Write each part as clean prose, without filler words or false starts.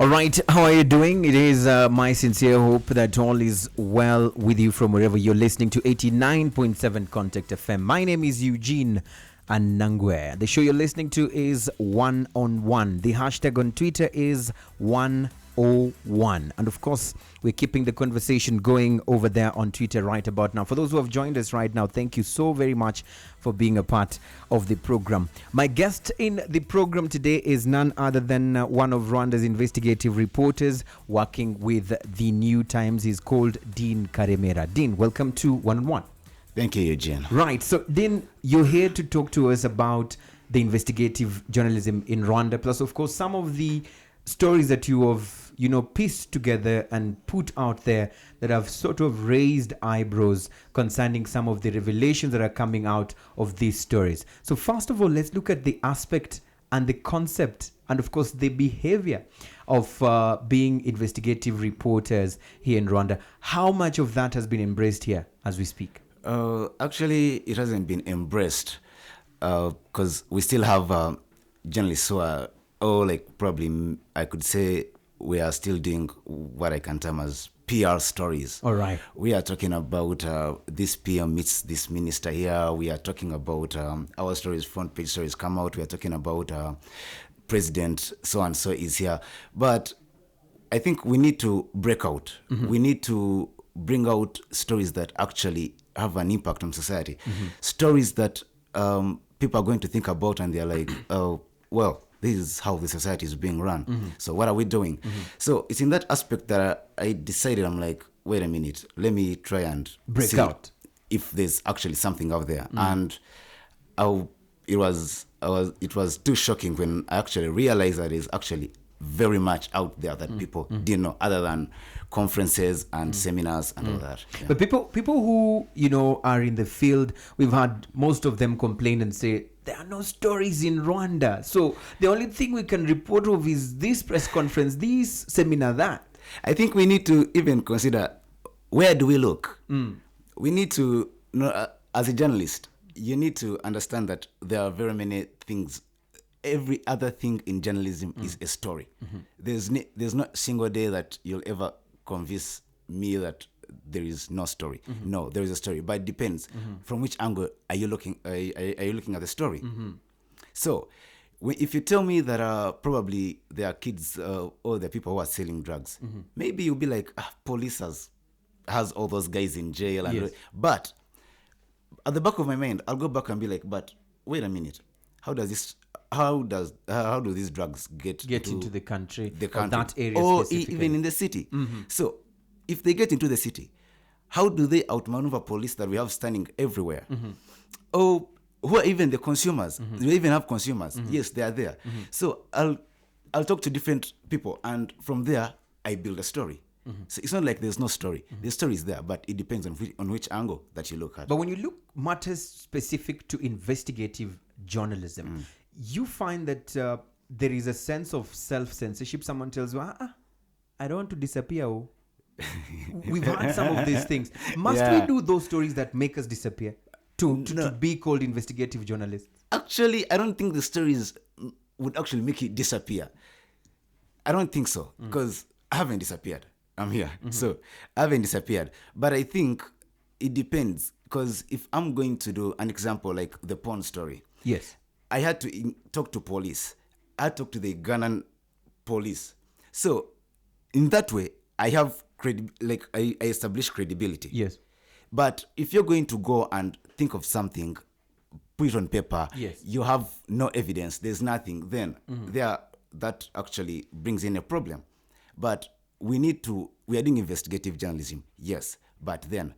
All right, how are you doing? It is my sincere hope that all is well with you from wherever you're listening to 89.7 Contact FM. My name is Eugene Anangwe. The show you're listening to is One on One. The hashtag on Twitter is 101. And of course, we're keeping the conversation going over there on Twitter right about now. For those who have joined us right now, thank you so very much for being a part of the program. My guest in the program today is none other than one of Rwanda's investigative reporters working with the New Times. He's called Dean Karemera. Dean, welcome to One on One. Thank you, Eugene. Right. So, Dean, you're here to talk to us about the investigative journalism in Rwanda, plus, of course, some of the stories that you have, pieced together and put out there that have sort of raised eyebrows concerning some of the revelations that are coming out of these stories. So, first of all, let's look at the aspect and the concept and, of course, the behavior of being investigative reporters here in Rwanda. How much of that has been embraced here as we speak? Actually, it hasn't been embraced because we still have journalists who are, probably I could say we are still doing what I can term as PR stories. All right. We are talking about this PM meets this minister here. We are talking about our stories, front page stories come out. We are talking about President so-and-so is here. But I think we need to break out. Mm-hmm. We need to bring out stories that actually have an impact on society. Mm-hmm. Stories that people are going to think about and they're like, oh, well, this is how the society is being run. Mm-hmm. So what are we doing? Mm-hmm. So it's in that aspect that I decided, I'm like, wait a minute, let me try and break out if there's actually something out there. Mm-hmm. And it was too shocking when I actually realized that it's actually very much out there that people didn't know, other than conferences and seminars and all that. Yeah. But people who are in the field, we've had most of them complain and say there are no stories in Rwanda. So the only thing we can report of is this press conference, this seminar, that. I think we need to even consider, where do we look? We need to as a journalist, you need to understand that there are very many things. Every other thing in journalism is a story. Mm-hmm. There's not a single day that you'll ever convince me that there is no story. Mm-hmm. No, there is a story, but it depends. Mm-hmm. From which angle are you looking? Are you looking at the story? Mm-hmm. So, if you tell me that probably there are kids or there are people who are selling drugs, maybe you'll be like, police has all those guys in jail. And but at the back of my mind, I'll go back and be like, but wait a minute, how do these drugs get into the country, or that area, or even in the city? Mm-hmm. So if they get into the city, how do they outmaneuver police that we have standing everywhere? Mm-hmm. Or who are even the consumers? Mm-hmm. Do we even have consumers? Mm-hmm. Yes, they are there. Mm-hmm. So I'll talk to different people, and from there I build a story. Mm-hmm. So it's not like there's no story. Mm-hmm. The story is there, but it depends on which angle that you look at. But when you look matters specific to investigative journalism, you find that there is a sense of self-censorship. Someone tells you, I don't want to disappear. We've had some of these things. Must we do those stories that make us disappear to be called investigative journalists? Actually, I don't think the stories would actually make you disappear. I don't think so, because I haven't disappeared. I'm here. Mm-hmm. So I haven't disappeared. But I think it depends, because if I'm going to do an example like the porn story, yes, I had to talk to police. I had to talk to the Ghanaian police. So in that way, I have I establish credibility. Yes. But if you're going to go and think of something, put it on paper, yes, you have no evidence, there's nothing, then that actually brings in a problem. But we are doing investigative journalism, yes, but then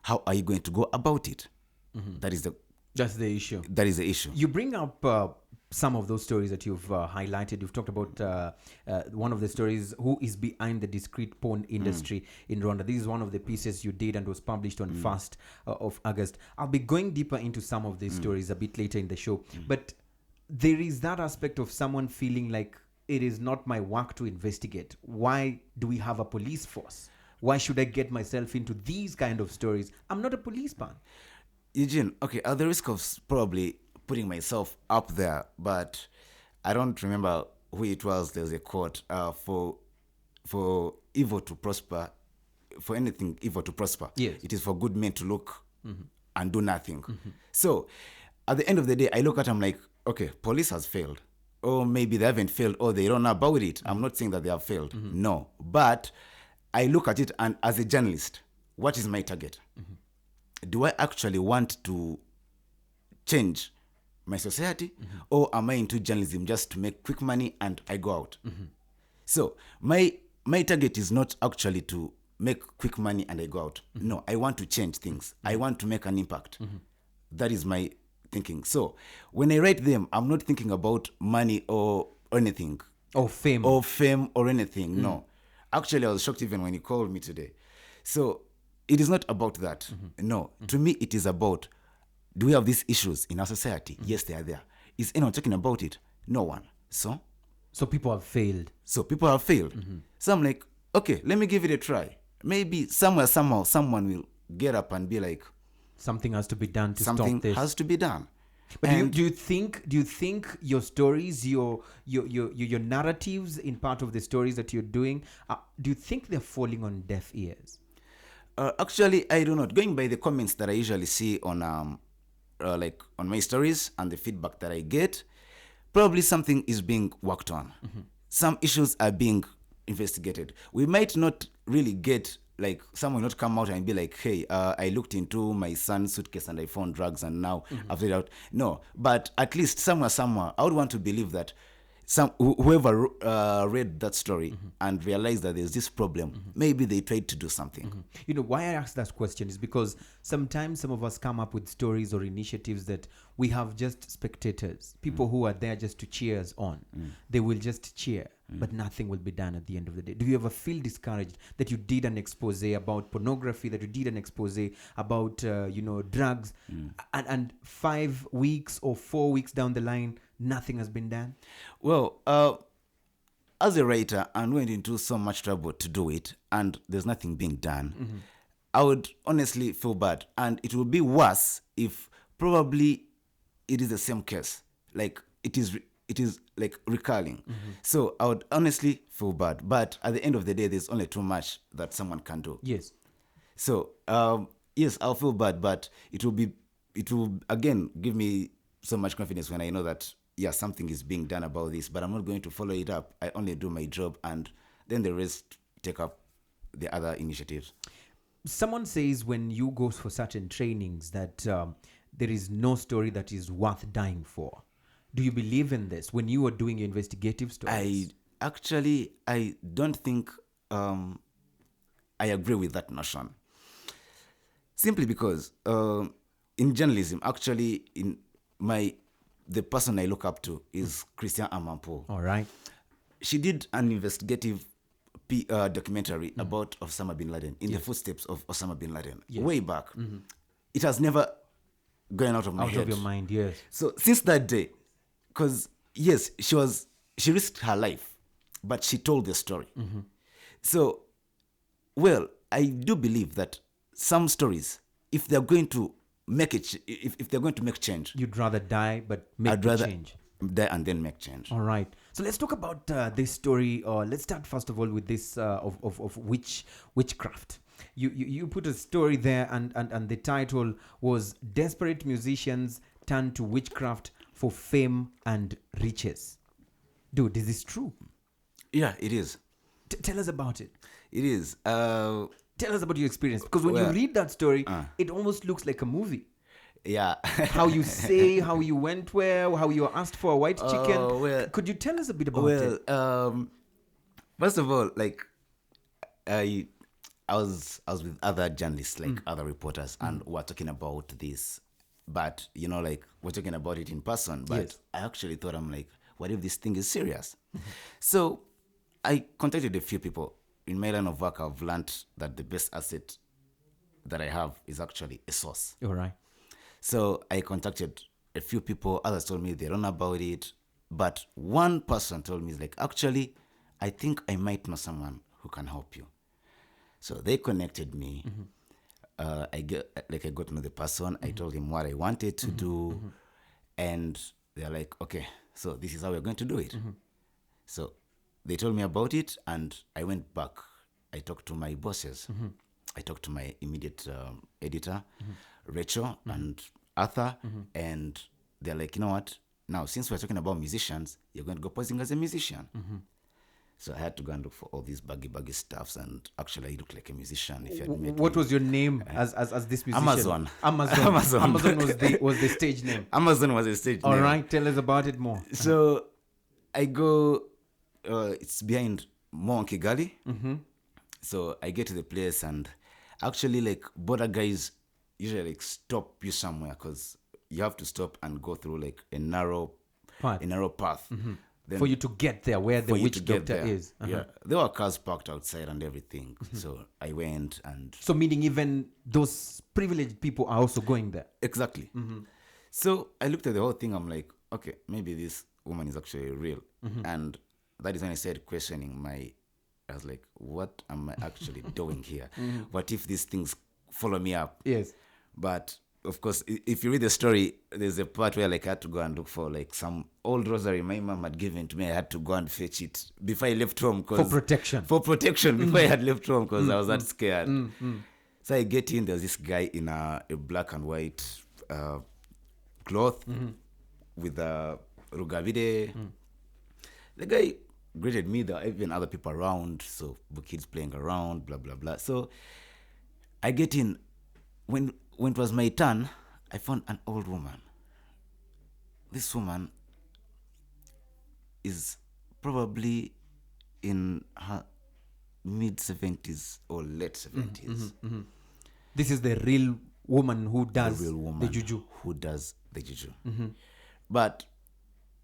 how are you going to go about it? Mm-hmm. That's the issue. That is the issue. You bring up some of those stories that you've highlighted. You've talked about one of the stories, who is behind the discrete porn industry in Rwanda. This is one of the pieces you did and was published on 1st of August. I'll be going deeper into some of these stories a bit later in the show. But there is that aspect of someone feeling like, it is not my work to investigate. Why do we have a police force? Why should I get myself into these kind of stories? I'm not a policeman. Eugene, okay, at the risk of probably putting myself up there, but I don't remember who it was. There's a quote for for evil to prosper, for anything evil to prosper. Yes. It is for good men to look and do nothing. So at the end of the day, I look at them like, okay, police has failed. Or maybe they haven't failed or they don't know about it. I'm not saying that they have failed. No. But I look at it, and as a journalist, what is my target? Do I actually want to change my society, or am I into journalism just to make quick money and I go out? So my target is not actually to make quick money and I go out. No, I want to change things. I want to make an impact. That is my thinking. So when I write them, I'm not thinking about money or anything. Or fame. Or anything. No. Actually, I was shocked even when you called me today. So it is not about that. No. To me, it is about, do we have these issues in our society? Yes, they are there. Is anyone talking about it? No one. So people have failed. So I'm like, okay, let me give it a try. Maybe somewhere, somehow, someone will get up and be like, something has to be done to stop this. Something has to be done. But do you think your stories, your narratives in part of the stories that you're doing, do you think they're falling on deaf ears? Actually, I do not. Going by the comments that I usually see on like on my stories and the feedback that I get, probably something is being worked on. Some issues are being investigated. We might not really get, like, someone not come out and be like, hey, I looked into my son's suitcase and I found drugs and now I've figured out. No, but at least somewhere, I would want to believe that whoever read that story and realized that there's this problem, maybe they tried to do something. You know, why I ask that question is because sometimes some of us come up with stories or initiatives that we have just spectators, people who are there just to cheer us on. They will just cheer, but nothing will be done at the end of the day. Do you ever feel discouraged that you did an expose about pornography, that you did an expose about, drugs, and 5 weeks or 4 weeks down the line, nothing has been done? Well, as a writer, I went into so much trouble to do it, and there's nothing being done. I would honestly feel bad, and it would be worse if probably it is the same case, like it is like recurring. So I would honestly feel bad, but at the end of the day, there's only too much that someone can do. Yes. So yes, I'll feel bad, but it will again give me so much confidence when I know that, yeah, something is being done about this, but I'm not going to follow it up. I only do my job, and then the rest take up the other initiatives. Someone says when you go for certain trainings that there is no story that is worth dying for. Do you believe in this when you are doing your investigative stories? I don't think I agree with that notion. Simply because in journalism, actually, the person I look up to is Christian Amanpour. All right. She did an investigative documentary about Osama bin Laden, in the footsteps of Osama bin Laden, way back. It has never gone out of my head. Out of your mind, yes. So since that day, because yes, she risked her life, but she told the story. So, well, I do believe that some stories, if they're going to make it, if they're going to make change, you'd rather die, but make the change. Die and then make change. All right. So let's talk about this story. Let's start first of all with this of witchcraft. You put a story there, and the title was "Desperate Musicians Turn to Witchcraft for Fame and Riches." Dude, is this true? Yeah, it is. Tell us about it. It is. Tell us about your experience, because when you read that story, it almost looks like a movie. Yeah. How you say, how you went where, how you were asked for a white chicken. Could you tell us a bit about it? First of all, like, I was with other journalists, like other reporters, and we're talking about this. But, like, we're talking about it in person. But yes. I actually thought, I'm like, what if this thing is serious? So I contacted a few people. In my line of work, I've learned that the best asset that I have is actually a source. All right. So I contacted a few people. Others told me they don't know about it. But one person told me, like, actually, I think I might know someone who can help you. So they connected me. I got to know the person. I told him what I wanted to do. And they're like, okay, so this is how we're going to do it. So they told me about it, and I went back. I talked to my bosses. I talked to my immediate editor, Rachel and Arthur, and they're like, you know what? Now, since we're talking about musicians, you're going to go posing as a musician. So I had to go and look for all these baggy stuffs, and actually I look like a musician. If you had met What me. was your name as this musician? Amazon. Amazon was the stage name. Amazon was a stage All name. right, tell us about it more. So I go, it's behind Mo Kigali. So I get to the place, and actually, like, border guys usually like stop you somewhere because you have to stop and go through like a narrow path. Then For you to get there where the witch doctor is. Yeah, there were cars parked outside and everything. So I went, and So meaning even those privileged people are also going there. exactly. So I looked at the whole thing. I'm like, okay, maybe this woman is actually real. And that is when I started questioning I was like, what am I actually doing here? What if these things follow me up? Yes. But of course, if you read the story, there's a part where like I had to go and look for like some old rosary my mom had given to me. I had to go and fetch it before I left home. For protection. For protection, before I had left home, because I was that scared. So I get in, there's this guy in a black and white cloth with a rugabide. The guy greeted me. There were even other people around, so the kids playing around, blah, blah, blah. So I get in. When it was my turn, I found an old woman. This woman is probably in her mid-70s or late 70s. This is the real woman who does The real woman the juju. who does the juju. But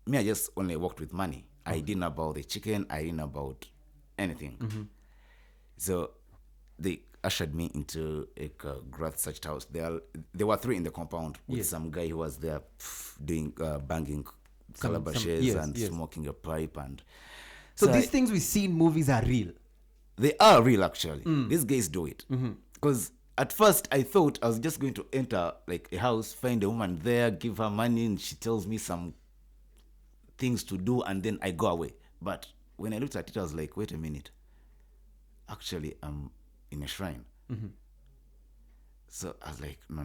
me, I just only worked with money. I didn't know about the chicken. I didn't know about anything. So they ushered me into a grass thatched house. There were 3 in the compound with some guy who was there doing banging calabashes and smoking a pipe. And So these things we see in movies are real. they are real, actually. These guys do it. Because at first I thought I was just going to enter like a house, find a woman there, give her money, and she tells me some things to do, and then I go away. But when I looked at it, I was like, wait a minute. Actually, I'm in a shrine. So I was like, no.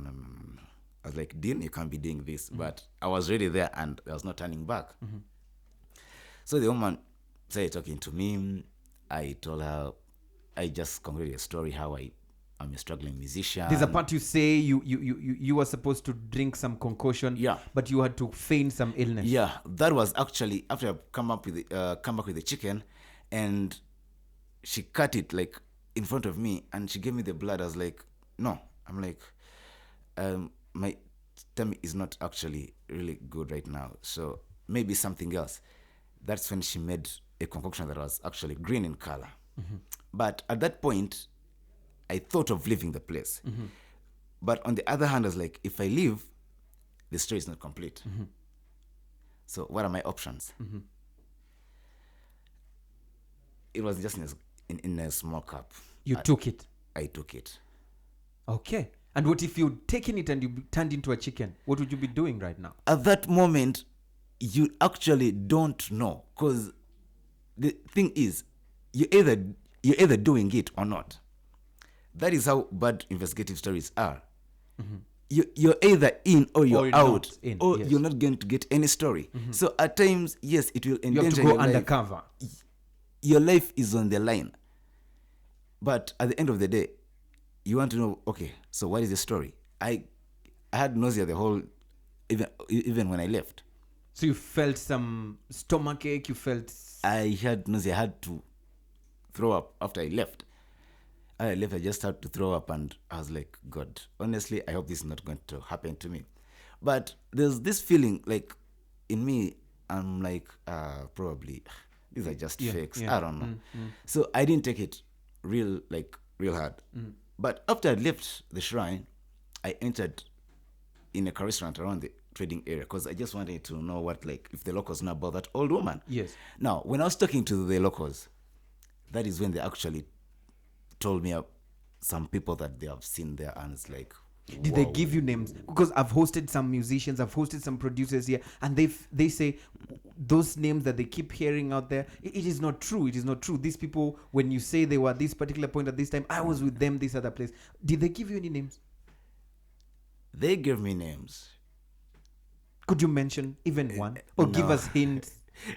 I was like, Dean, you can't be doing this. But I was really there, and there was no turning back. So the woman started talking to me. I told her, I just concluded a story how I'm a struggling musician. There's a part you say you were supposed to drink some concoction, but you had to feign some illness. Yeah, that was actually after I come back with the chicken, and she cut it like in front of me, and she gave me the blood. I was like, no. I'm like, my tummy is not actually really good right now, so maybe something else. That's when she made a concoction that was actually green in color. But at that point, I thought of leaving the place. But on the other hand, I was like, if I leave, the story is not complete. So what are my options? It was just in a small cup. You took it. I took it. Okay. And what if you'd taken it and you turned into a chicken? What would you be doing right now? At that moment, you actually don't know, because the thing is, you're either doing it or not. That is how bad investigative stories are. You're either in or you're out, or you're not going to get any story. So at times, yes, it will endanger you have to go undercover. Your life is on the line. But at the end of the day, you want to know, okay, so what is the story? I had nausea the whole, even when I left. So you felt some stomach ache, I had nausea. I had to throw up after I left. I just had to throw up, and I was like, God, honestly, I hope this is not going to happen to me. But there's this feeling like in me, I'm like, probably these are just fakes. I don't know. So I didn't take it real hard. But after I left the shrine, I entered in a car restaurant around the trading area, because I just wanted to know if the locals know about that old woman. Yes. Now, when I was talking to the locals, that is when they actually told me some people that they have seen there, and it's like, did they give you names? Because I've hosted some musicians, I've hosted some producers here, and they say those names that they keep hearing out there, it is not true. It is not true. These people, when you say they were at this particular point at this time, I was with them this other place. Did they give you any names? They gave me names. Could you mention even one? Or give us hints?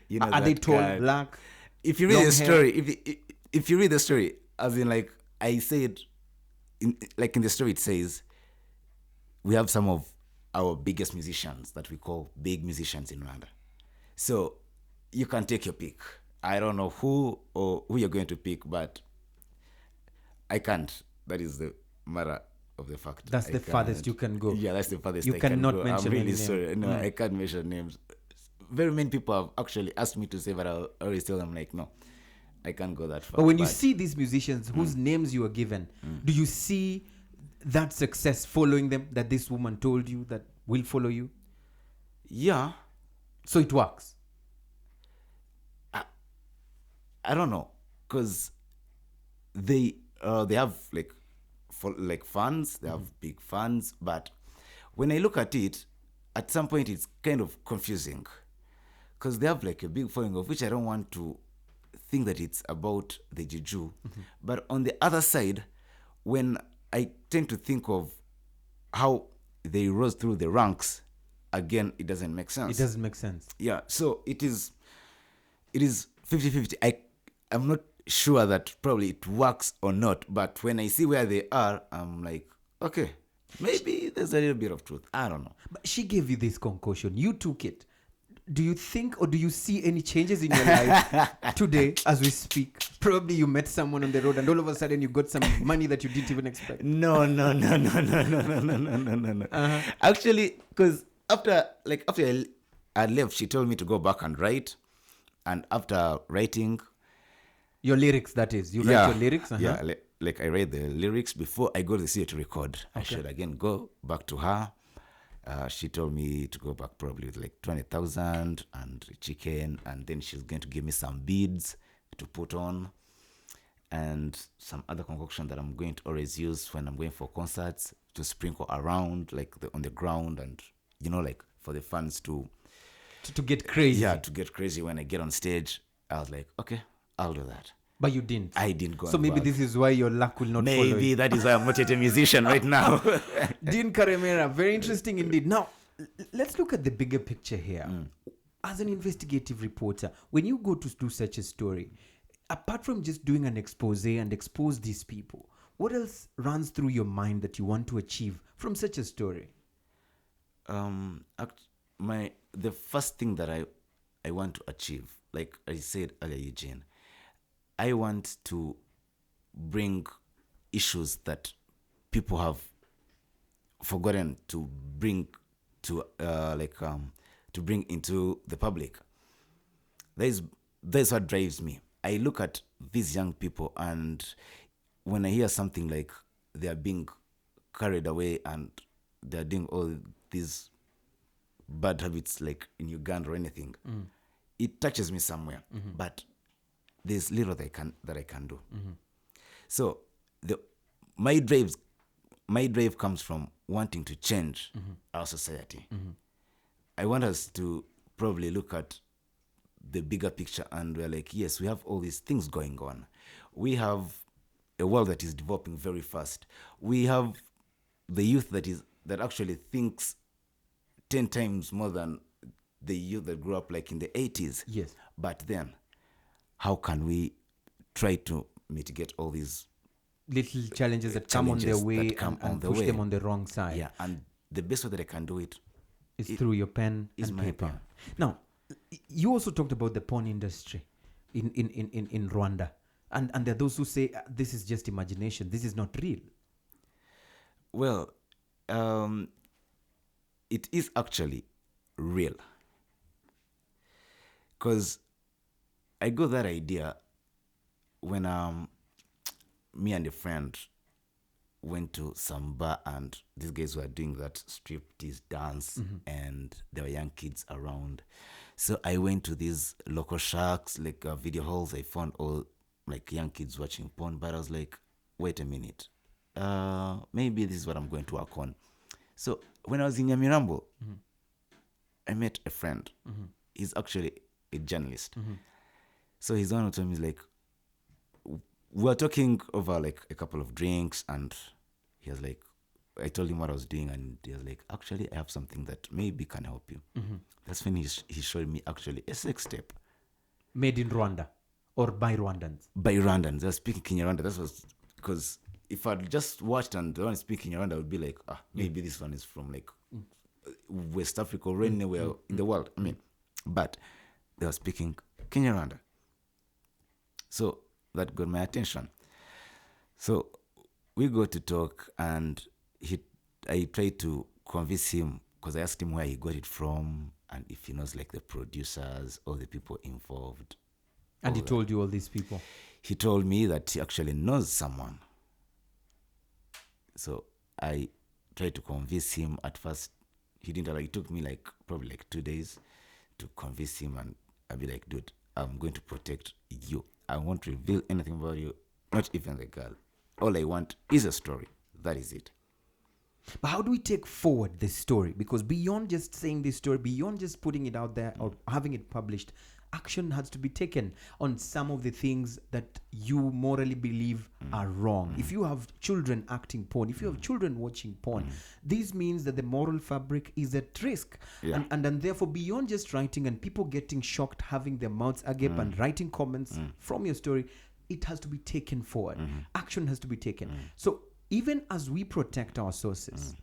You know, Are they that tall, guy- black? If you read long the hair? story, if you read the story, as in like I said, in the story it says, we have some of our biggest musicians that we call big musicians in Rwanda. So you can take your pick. I don't know who you're going to pick, but I can't. That is the matter of the fact. That's the farthest you can go. Yeah, that's the farthest You I can cannot go. mention I'm really any name. sorry. No, I can't mention names. Very many people have actually asked me to say, but I always tell them like, no, I can't go that far. But when you see these musicians whose names you were given, do you see that success following them, that this woman told you that will follow you? yeah, So it works. I don't know, cause they have like fans. They have big fans, but when I look at it, at some point it's kind of confusing, cause they have like a big following of which I don't want to think that it's about the juju. But on the other side, when I tend to think of how they rose through the ranks, again, it doesn't make sense. It doesn't make sense. Yeah, so it is 50-50. I'm not sure that probably it works or not, but when I see where they are, I'm like, okay, maybe there's a little bit of truth. I don't know. But she gave you this concoction. You took it. Do you think or do you see any changes in your life today as we speak? Probably you met someone on the road and all of a sudden you got some money that you didn't even expect. No. Actually, because after I left, she told me to go back and write, and after writing, Your lyrics, that is. You write your lyrics? Yeah, like I read the lyrics before I go to the studio to record. I should again go back to her. She told me to go back probably with like 20,000 and chicken, and then she's going to give me some beads to put on and some other concoction that I'm going to always use when I'm going for concerts to sprinkle around on the ground, and like for the fans to get crazy. Yeah, to get crazy when I get on stage. I was like, okay, I'll do that. But you didn't. I didn't go. So maybe this is why your luck will not follow you. Maybe that is why I'm not yet a musician right now. Dean Karemera, very interesting indeed. Now, let's look at the bigger picture here. As an investigative reporter, when you go to do such a story, apart from just doing an expose and expose these people, what else runs through your mind that you want to achieve from such a story? The first thing that I want to achieve, like I said earlier, Eugene, I want to bring issues that people have forgotten to bring to bring into the public. That is what drives me. I look at these young people, and when I hear something like they are being carried away and they are doing all these bad habits like in Uganda or anything, it touches me somewhere. But there's little that I can do. So my drive comes from wanting to change our society. I want us to probably look at the bigger picture, and we're like, yes, we have all these things going on. We have a world that is developing very fast. We have the youth that actually thinks 10 times more than the youth that grew up like in the 80s. Yes. But then, how can we try to mitigate all these little challenges that come on their way and push them on the wrong side? Yeah, and the best way that I can do it is through your pen and paper. Pen. Now, you also talked about the porn industry in Rwanda. And there are those who say, this is just imagination. This is not real. Well, it is actually real. Because I got that idea when me and a friend went to some bar, and these guys were doing that striptease dance, and there were young kids around. So I went to these local shacks, like video halls. I found all like young kids watching porn, but I was like, wait a minute, maybe this is what I'm going to work on. So when I was in Nyamirambo, I met a friend. He's actually a journalist. So he's the one who told me, like, we were talking over like a couple of drinks, and he was like, I told him what I was doing, and he was like, actually, I have something that maybe can help you. That's when he showed me actually a sex tape. Made in Rwanda or by Rwandans? By Rwandans. They were speaking Kinyarwanda. That was because if I'd just watched and the one speaking Kinyarwanda, I would be like, maybe this one is from like West Africa or anywhere in the world. I mean, but they were speaking Kinyarwanda. So that got my attention. So we got to talk, and I tried to convince him, because I asked him where he got it from and if he knows like the producers or the people involved. And he told you all these people? He told me that he actually knows someone. So I tried to convince him. At first, he didn't allow. It took me like probably like 2 days to convince him, and I'd be like, dude, I'm going to protect you. I won't reveal anything about you, not even the girl. All I want is a story. That is it. But how do we take forward this story? Because beyond just saying this story, beyond just putting it out there or having it published, action has to be taken on some of the things that you morally believe are wrong. If you have children acting porn, if you have children watching porn, this means that the moral fabric is at risk. Yeah. And therefore, beyond just writing and people getting shocked, having their mouths agape and writing comments from your story, it has to be taken forward. Action has to be taken. So even as we protect our sources,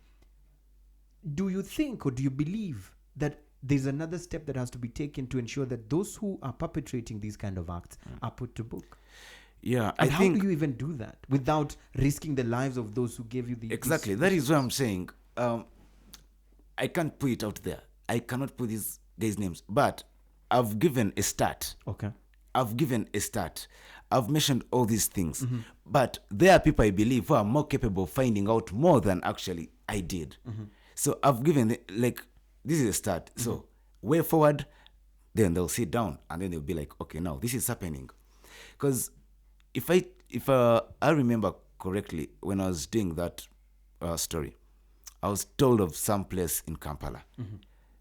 do you think or do you believe that there's another step that has to be taken to ensure that those who are perpetrating these kind of acts are put to book? Yeah, And how do you even do that without risking the lives of those who gave you the... Exactly. That is what I'm saying. I can't put it out there. I cannot put these guys' names. But I've given a start. Okay. I've given a start. I've mentioned all these things. But there are people I believe who are more capable of finding out more than actually I did. So I've given, like, this is a start. So way forward, then they'll sit down and then they'll be like, okay, now this is happening. Because if I remember correctly, when I was doing that story, I was told of some place in Kampala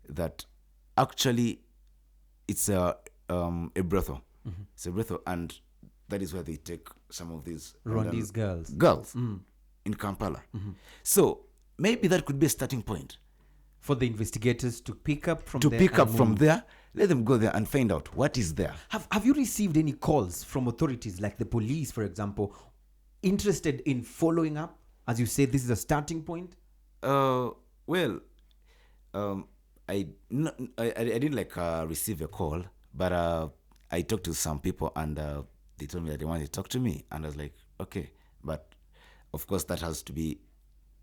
that actually it's a brothel. It's a brothel, and that is where they take some of these Rwandese girls in Kampala. So maybe that could be a starting point for the investigators to pick up from there. Let them go there and find out what is there. Have you received any calls from authorities like the police, for example, interested in following up? As you say, this is a starting point. I didn't receive a call, but I talked to some people, and they told me that they wanted to talk to me, and I was like, okay, but of course that has to be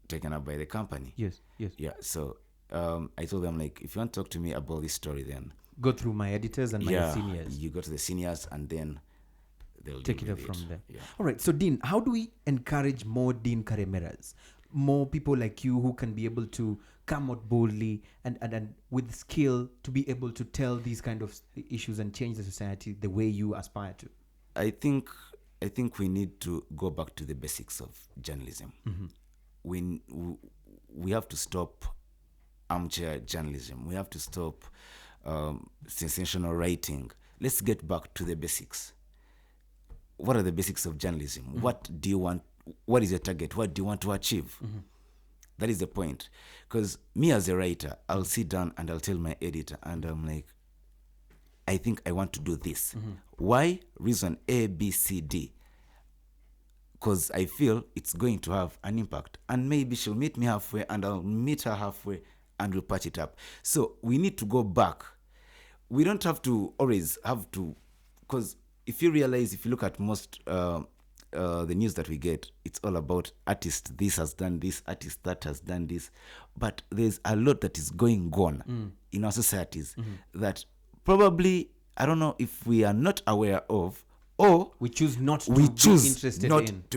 taken up by the company. Yes. Yeah. So I told them, like, if you want to talk to me about this story, then go through my editors and my seniors. You go to the seniors, and then they'll take it up from there. Yeah. All right. So Dean, how do we encourage more Dean Karemeras, more people like you who can be able to come out boldly and with skill to be able to tell these kind of issues and change the society the way you aspire to? I think we need to go back to the basics of journalism. We have to stop armchair journalism. We have to stop sensational writing. Let's get back to the basics. What are the basics of journalism? What do you want? What is your target? What do you want to achieve? That is the point. Because me as a writer, I'll sit down and I'll tell my editor, and I'm like, I think I want to do this. Why? Reason A, B, C, D. Because I feel it's going to have an impact. And maybe she'll meet me halfway, and I'll meet her halfway, and we'll patch it up. So we need to go back. We don't have to always have to, because if you look at most the news that we get, it's all about artist this has done this, artist that has done this. But there's a lot that is going on in our societies that probably, I don't know if we are not aware of, or we choose not to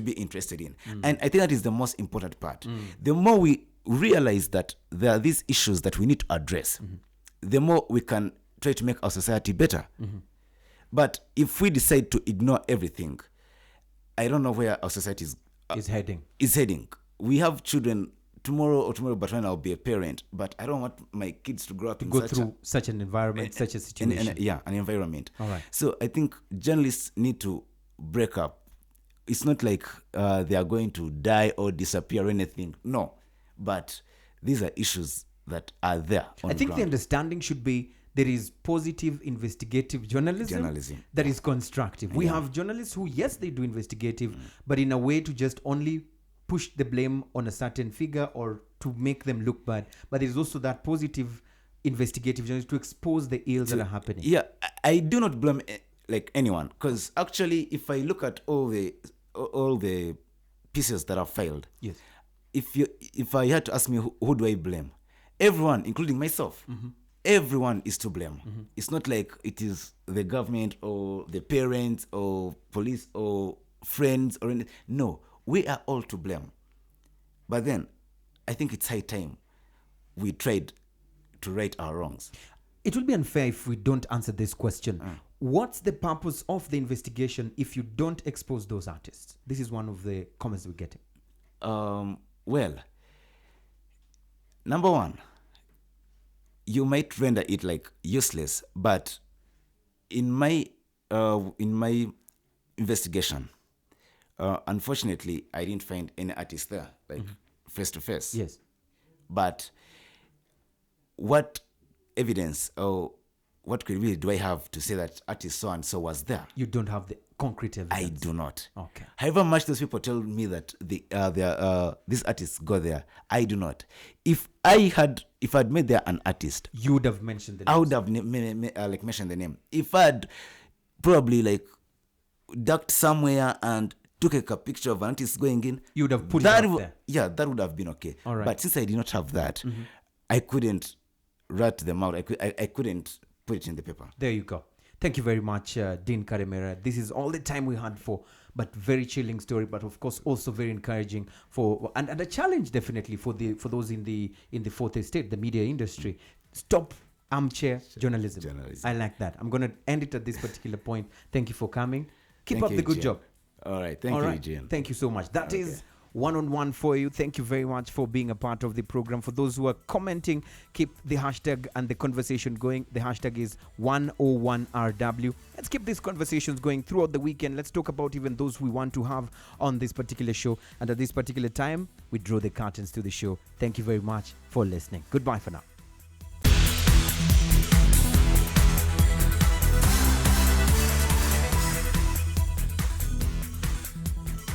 be interested in. And I think that is the most important part. The more we realize that there are these issues that we need to address, the more we can try to make our society better. But if we decide to ignore everything, I don't know where our society is heading. We have children tomorrow but when I'll be a parent, but I don't want my kids to grow up in Go through such an environment, such a situation. An environment. All right. So I think journalists need to break up. It's not like they are going to die or disappear or anything. No, but these are issues that are there. I think the understanding should be there is positive investigative journalism. That is constructive. We have journalists who, yes, they do investigative, but in a way to just only push the blame on a certain figure or to make them look bad. But there's also that positive investigative journalism to expose the ills that are happening. Yeah, I do not blame like anyone, because actually, if I look at all the pieces that are filed, yes, if I had to ask me who do I blame, everyone, including myself, everyone is to blame. It's not like it is the government or the parents or police or friends or anything. No, we are all to blame. But then, I think it's high time we tried to right our wrongs. It will be unfair if we don't answer this question. What's the purpose of the investigation if you don't expose those artists? This is one of the comments we're getting. Well, number one, you might render it like useless, but in my investigation, unfortunately, I didn't find any artist there, like face to face. Yes. But what evidence or what credibility do I have to say that artist so and so was there? You don't have the concrete evidence. I do not. Okay. However much those people tell me that these artists go there, I do not. If I'd made there an artist, you would have mentioned the name. I would have mentioned the name. If I'd probably ducked somewhere and took a picture of an artist going in, you would have put that out there. Yeah, that would have been okay. All right. But since I did not have that, I couldn't rat them out. I couldn't put it in the paper. There you go. Thank you very much, Dean Karemera. This is all the time we had for, but very chilling story, but of course also very encouraging for and a challenge definitely for those in the fourth estate, the media industry. Stop armchair journalism. I like that. I'm going to end it at this particular point. Thank you for coming. Keep up the good job. All right. Thank you, Eugene. Thank you so much. That is one-on-one for you. Thank you very much for being a part of the program. For those who are commenting, keep the hashtag and the conversation going. The hashtag is 101RW. Let's keep these conversations going throughout the weekend. Let's talk about even those we want to have on this particular show. And at this particular time, we draw the curtains to the show. Thank you very much for listening. Goodbye for now.